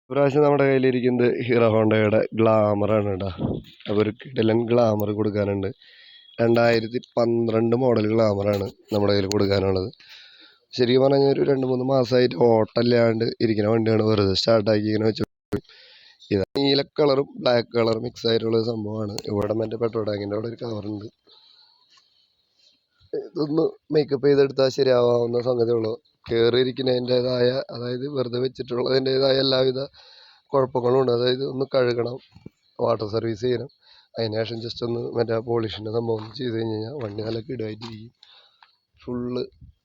ഇപ്രാവശ്യം നമ്മുടെ കയ്യിലിരിക്കുന്നത് ഹീറോ ഹോണ്ടയുടെ ഗ്ലാമറാണ് കേട്ടോ. അപ്പോൾ ഒരു കിടിലൻ ഗ്ലാമർ കൊടുക്കാനുണ്ട്. 2012 മോഡൽ ഗ്ലാമറാണ് നമ്മുടെ കയ്യിൽ കൊടുക്കാനുള്ളത്. ശരിക്കും പറഞ്ഞാൽ ഒരു 2-3 മാസമായിട്ട് ഓട്ടമില്ലാണ്ട് ഇരിക്കുന്ന വണ്ടിയാണ്. വെറുതെ സ്റ്റാർട്ടാക്കി ഇങ്ങനെ വെച്ചു. ഇത് നീല കളറും ബ്ലാക്ക് കളറും മിക്സ് ആയിട്ടുള്ള സംഭവമാണ്. ഇവിടെ മറ്റേ പെട്രോൾ ടാങ്കിൻ്റെ അവിടെ ഒരു കവറുണ്ട്. ഇതൊന്ന് മേക്കപ്പ് ചെയ്തെടുത്താൽ ശരിയാവാവുന്ന സംഗതിയുള്ളൂ. കയറിയിരിക്കുന്നതിൻ്റെതായ, അതായത് വെറുതെ വെച്ചിട്ടുള്ളതിൻ്റെതായ എല്ലാവിധ കുഴപ്പങ്ങളും ഉണ്ട്. അതായത് ഒന്ന് കഴുകണം, വാട്ടർ സർവീസ് ചെയ്യണം, അതിനുശേഷം ജസ്റ്റ് ഒന്ന് മറ്റേ പോളിഷിൻ്റെ സംഭവം ചെയ്ത് കഴിഞ്ഞ് കഴിഞ്ഞാൽ വണ്ടി നല്ല കിടുവായിട്ടിരിക്കും. ഫുള്ള്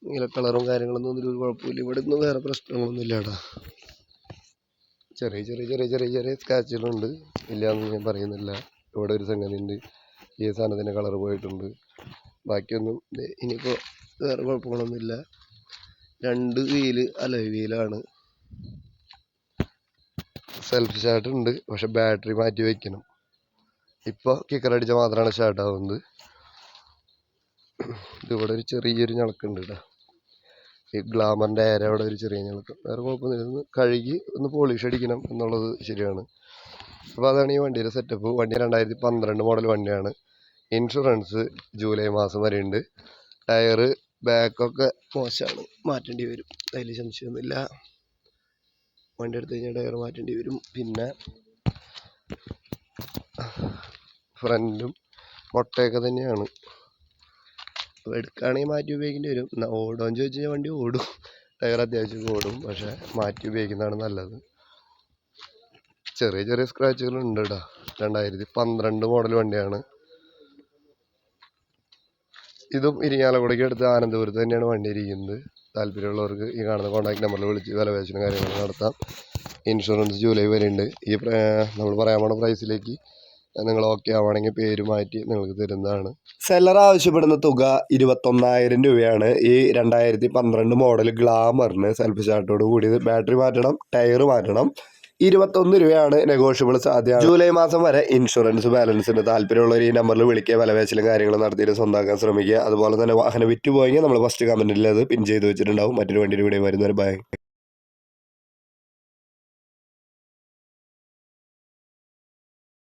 നീല കളറും കാര്യങ്ങളൊന്നും ഒരു കുഴപ്പമില്ല. ഇവിടെ ഒന്നും വേറെ പ്രശ്നങ്ങളൊന്നും ഇല്ല കേട്ടോ. ചെറിയ ചെറിയ ചെറിയ ചെറിയ ചെറിയ സ്ക്രാച്ചുകളുണ്ട്, ഇല്ലയെന്ന് ഞാൻ പറയുന്നില്ല. ഇവിടെ ഒരു സംഗതി ഉണ്ട്, ഈ സാധനത്തിൻ്റെ കളർ പോയിട്ടുണ്ട്. ബാക്കിയൊന്നും ഇനിയിപ്പോൾ വേറെ കുഴപ്പങ്ങളൊന്നുമില്ല. 2 വീല് അലോയ് വീലാണ്. സെൽഫ് സ്റ്റാർട്ട് ഉണ്ട്, പക്ഷെ ബാറ്ററി മാറ്റി വയ്ക്കണം. ഇപ്പോൾ കിക്കറടിച്ചാൽ മാത്രമാണ് സ്റ്റാർട്ട് ആവുന്നത്. ഇതിവിടെ ഒരു ചെറിയൊരു ഞളക്കുണ്ട് കേട്ടോ. ഈ ഗ്ലാമറിൻ്റെ ഏര അവിടെ ഒരു ചെറിയ ഞളക്കം. വേറെ കുഴപ്പമൊന്നുമില്ല. ഒന്ന് കഴുകി ഒന്ന് പോളിഷ് അടിക്കണം എന്നുള്ളത് ശരിയാണ്. അപ്പോൾ അതാണ് ഈ വണ്ടിയുടെ സെറ്റപ്പ്. വണ്ടി 2012 മോഡൽ വണ്ടിയാണ്. ഇൻഷുറൻസ് ജൂലൈ മാസം വരെ ഉണ്ട്. ടയറ് ബാക്കൊക്കെ മോശമാണ്, മാറ്റേണ്ടി വരും, അതിൽ സംശയമൊന്നുമില്ല. വണ്ടി എടുത്തു കഴിഞ്ഞാൽ ടയർ മാറ്റേണ്ടി വരും. പിന്നെ ഫ്രണ്ടും മുട്ടയൊക്കെ തന്നെയാണ്. അപ്പോൾ എടുക്കുകയാണെങ്കിൽ മാറ്റി ഉപയോഗിക്കേണ്ടി വരും. ഓടുമെന്ന് ചോദിച്ചു കഴിഞ്ഞാൽ വണ്ടി ഓടും, ടയർ അത്യാവശ്യം ഓടും, പക്ഷേ മാറ്റി ഉപയോഗിക്കുന്നതാണ് നല്ലത്. ചെറിയ ചെറിയ സ്ക്രാച്ചുകളുണ്ട് കേട്ടോ. 2012 മോഡൽ വണ്ടിയാണ്. ഇതും ഇരിങ്ങാലക്കുടയ്ക്ക് അടുത്ത് ആനന്ദപുരത്ത് തന്നെയാണ് വണ്ടി ഇരിക്കുന്നത്. താല്പര്യമുള്ളവർക്ക് ഈ കാണുന്ന കോൺടാക്ട് നമ്പറിൽ വിളിച്ച് വിലപേശലും കാര്യങ്ങൾ നടത്താം. ഇൻഷുറൻസ് ജൂലൈ വരെ ഉണ്ട്. ഈ നമ്മൾ പറയാൻ പോണ പ്രൈസിലേക്ക് നിങ്ങൾ ഓക്കെ ആവുകയാണെങ്കിൽ പേര് മാറ്റി നിങ്ങൾക്ക് തരുന്നതാണ്. സെല്ലർ ആവശ്യപ്പെടുന്ന തുക 21,000 രൂപയാണ്. ഈ 2012 മോഡൽ ഗ്ലാമറിന് സെൽഫ് സ്റ്റാർട്ടോട് കൂടിയത്. ബാറ്ററി മാറ്റണം, ടയർ മാറ്റണം. 21 രൂപയാണ് നെഗോഷ്യബിൾ സാധ്യത. ജൂലൈ മാസം വരെ ഇൻഷുറൻസ് ബാലൻസിന്. താല്പര്യമുള്ളവർ ഈ നമ്പറിൽ വിളിക്കുക, വിലപേശലും കാര്യങ്ങളും നടത്തിയിട്ട് സ്വന്തമാക്കാൻ ശ്രമിക്കുക. അതുപോലെ തന്നെ വാഹനം വിറ്റുപോയെങ്കിൽ നമ്മൾ ഫസ്റ്റ് കമൻറ്റിൽ അത് പിൻ ചെയ്ത് വെച്ചിട്ടുണ്ടാവും. മറ്റൊരു വണ്ടിയുടെ വീഡിയോ വരുന്നവരെ ബൈ.